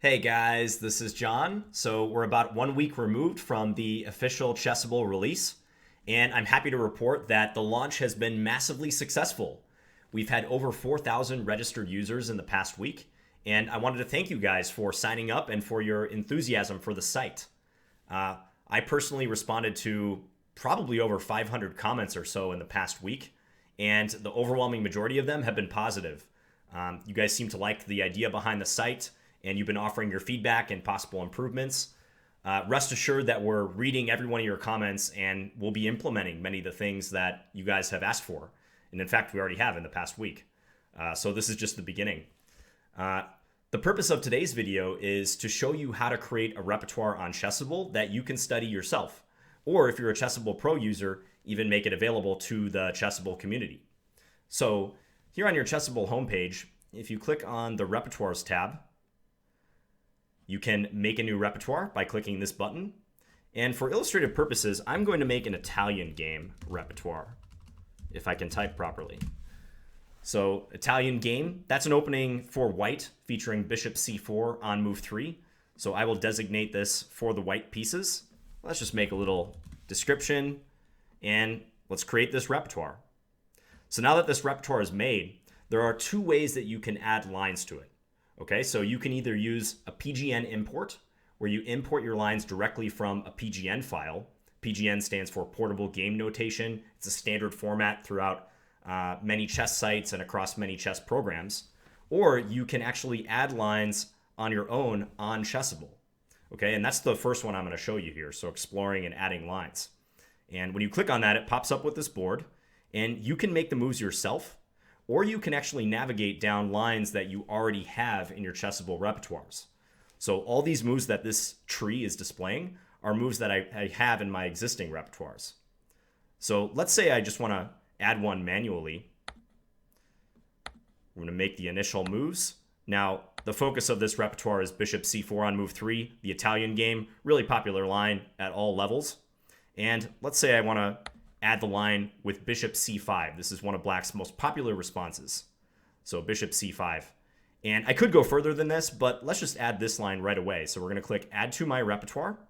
Hey guys, this is John. So we're about 1 week removed from the official Chessable release, and I'm happy to report that the launch has been massively successful. We've had over 4,000 registered users in the past week, and I wanted to thank you guys for signing up and for your enthusiasm for the site. I personally responded to probably over 500 comments or so in the past week, and the overwhelming majority of them have been positive. You guys seem to like the idea behind the site, and you've been offering your feedback and possible improvements. Rest assured that we're reading every one of your comments and we'll be implementing many of the things that you guys have asked for. And in fact, we already have in the past week. So this is just the beginning. The purpose of today's video is to show you how to create a repertoire on Chessable that you can study yourself. Or if you're a Chessable Pro user, even make it available to the Chessable community. So here on your Chessable homepage, if you click on the Repertoires tab, you can make a new repertoire by clicking this button. And for illustrative purposes, I'm going to make an Italian game repertoire, if I can type properly. So Italian game, that's an opening for white featuring bishop c4 on move 3. So I will designate this for the white pieces. Let's just make a little description and let's create this repertoire. So now that this repertoire is made, there are two ways that you can add lines to it. Okay, so you can either use a PGN import, where you import your lines directly from a PGN file. PGN stands for Portable Game Notation. It's a standard format throughout many chess sites and across many chess programs. Or you can actually add lines on your own on Chessable. Okay, and that's the first one I'm going to show you here, so exploring and adding lines. And when you click on that, it pops up with this board, and you can make the moves yourself, or you can actually navigate down lines that you already have in your Chessable repertoires. So all these moves that this tree is displaying are moves that I have in my existing repertoires. So let's say I just want to add one manually. I'm going to make the initial moves. Now, the focus of this repertoire is bishop c4 on move 3, the Italian game, really popular line at all levels. And let's say I want to add the line with bishop c5. This is one of Black's most popular responses. So bishop c5. And I could go further than this, but let's just add this line right away. So we're going to click Add to My Repertoire.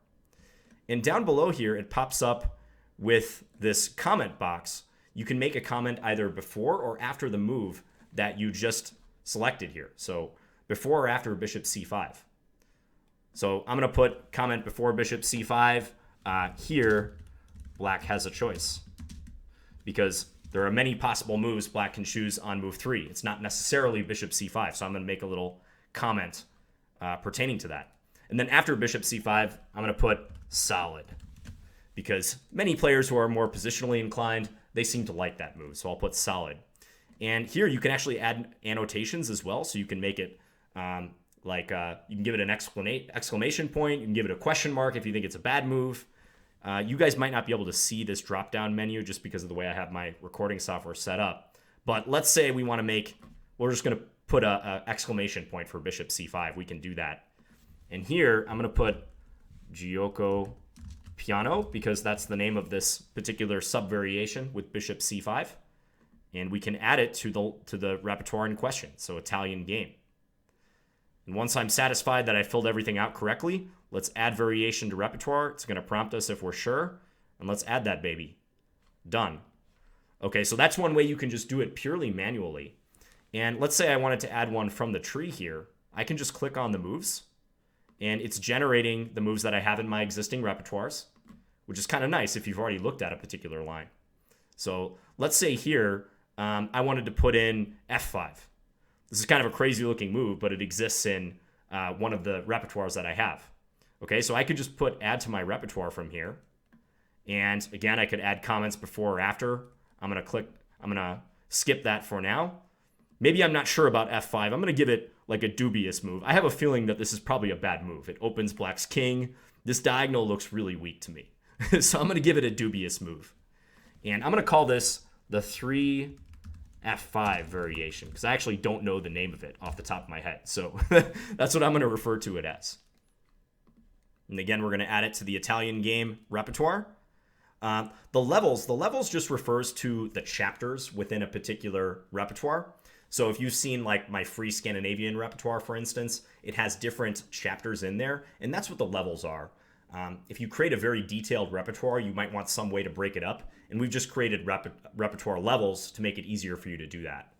And down below here, it pops up with this comment box. You can make a comment either before or after the move that you just selected here. So before or after bishop c5. So I'm going to put comment before bishop c5. Here, Black has a choice because there are many possible moves Black can choose on move 3. It's not necessarily bishop c5, so I'm going to make a little comment pertaining to that. And then after bishop c5, I'm going to put solid because many players who are more positionally inclined, they seem to like that move, so I'll put solid. And here you can actually add annotations as well, so you can make it you can give it an exclamation point, you can give it a question mark if you think it's a bad move. You guys might not be able to see this drop-down menu just because of the way I have my recording software set up. But let's say we want to we're just going to put a exclamation point for bishop c5. We can do that. And here, I'm going to put Gioco Piano because that's the name of this particular sub-variation with bishop c5. And we can add it to the repertoire in question, so Italian game. And once I'm satisfied that I filled everything out correctly, let's add variation to repertoire. It's going to prompt us if we're sure. And let's add that baby. Done. Okay, so that's one way you can just do it purely manually. And let's say I wanted to add one from the tree here. I can just click on the moves. And it's generating the moves that I have in my existing repertoires, which is kind of nice if you've already looked at a particular line. So let's say here, I wanted to put in f5. This is kind of a crazy looking move, but it exists in one of the repertoires that I have. Okay, so I could just put add to my repertoire from here. And again, I could add comments before or after. I'm going to skip that for now. Maybe I'm not sure about f5. I'm going to give it like a dubious move. I have a feeling that this is probably a bad move. It opens Black's king. This diagonal looks really weak to me. So I'm going to give it a dubious move. And I'm going to call this the 3f5 variation because I actually don't know the name of it off the top of my head. So that's what I'm going to refer to it as. And again, we're going to add it to the Italian game repertoire. The levels just refers to the chapters within a particular repertoire. So if you've seen like my free Scandinavian repertoire, for instance, it has different chapters in there, and that's what the levels are. If you create a very detailed repertoire, you might want some way to break it up, and we've just created repertoire levels to make it easier for you to do that.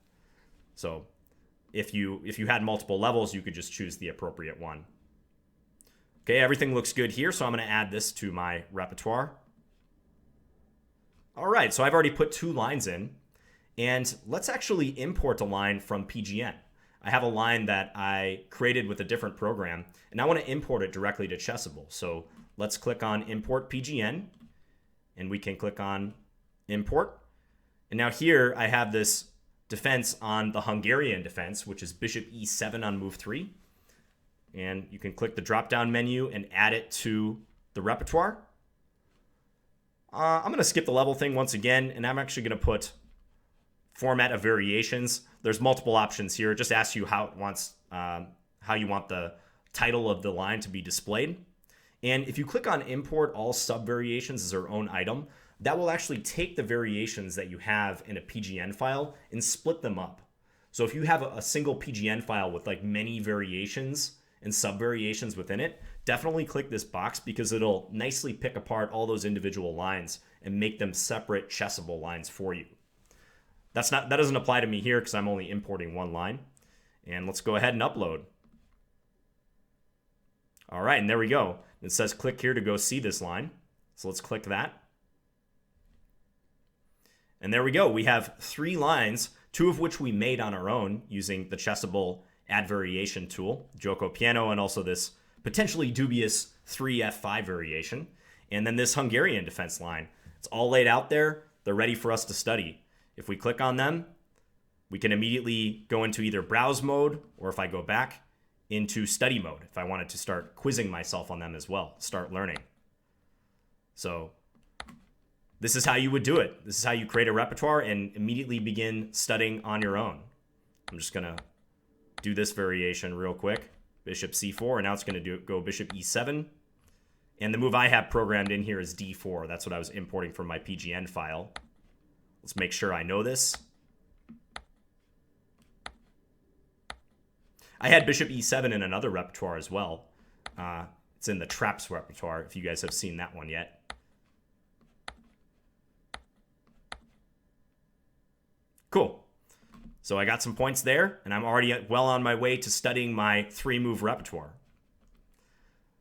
So if you had multiple levels, you could just choose the appropriate one. Okay, everything looks good here, so I'm going to add this to my repertoire. All right, so I've already put 2 lines in, and let's actually import a line from PGN. I have a line that I created with a different program, and I want to import it directly to Chessable. So let's click on Import PGN, and we can click on Import. And now here I have this defense on the Hungarian defense, which is bishop e7 on move 3. And you can click the drop-down menu and add it to the repertoire. I'm going to skip the level thing once again, and I'm actually going to put format of variations. There's multiple options here. It just asks you how you want the title of the line to be displayed. And if you click on import all sub variations as their own item, that will actually take the variations that you have in a PGN file and split them up. So if you have a single PGN file with like many variations and sub variations within it, definitely click this box because it'll nicely pick apart all those individual lines and make them separate chessable lines for you. That doesn't apply to me here because I'm only importing one line. And let's go ahead and upload. All right, and there we go. It says click here to go see this line. So let's click that. And there we go. We have 3 lines, 2 of which we made on our own using the Chessable add variation tool, Joko Piano, and also this potentially dubious 3F5 variation. And then this Hungarian defense line. It's all laid out there. They're ready for us to study. If we click on them, we can immediately go into either browse mode, or if I go back, into study mode if I wanted to start quizzing myself on them as well, start learning. So this is how you would do it. This is how you create a repertoire and immediately begin studying on your own. I'm just going to do this variation real quick. Bishop c4, and now it's going to go bishop e7. And the move I have programmed in here is d4. That's what I was importing from my PGN file. Let's make sure I know this. I had bishop e7 in another repertoire as well. It's in the traps repertoire, if you guys have seen that one yet. Cool. So I got some points there, and I'm already well on my way to studying my 3-move repertoire.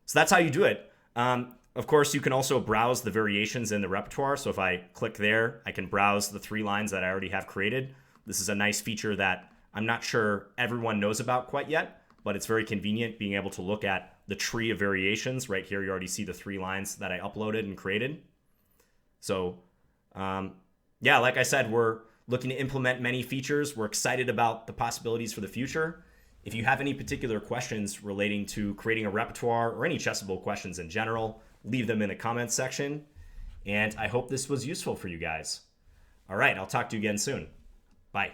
So that's how you do it. Of course, you can also browse the variations in the repertoire. So if I click there, I can browse the 3 lines that I already have created. This is a nice feature that I'm not sure everyone knows about quite yet, but it's very convenient being able to look at the tree of variations. Right here, you already see the 3 lines that I uploaded and created. So yeah, like I said, we're looking to implement many features. We're excited about the possibilities for the future. If you have any particular questions relating to creating a repertoire or any Chessable questions in general, leave them in the comments section. And I hope this was useful for you guys. All right, I'll talk to you again soon. Bye.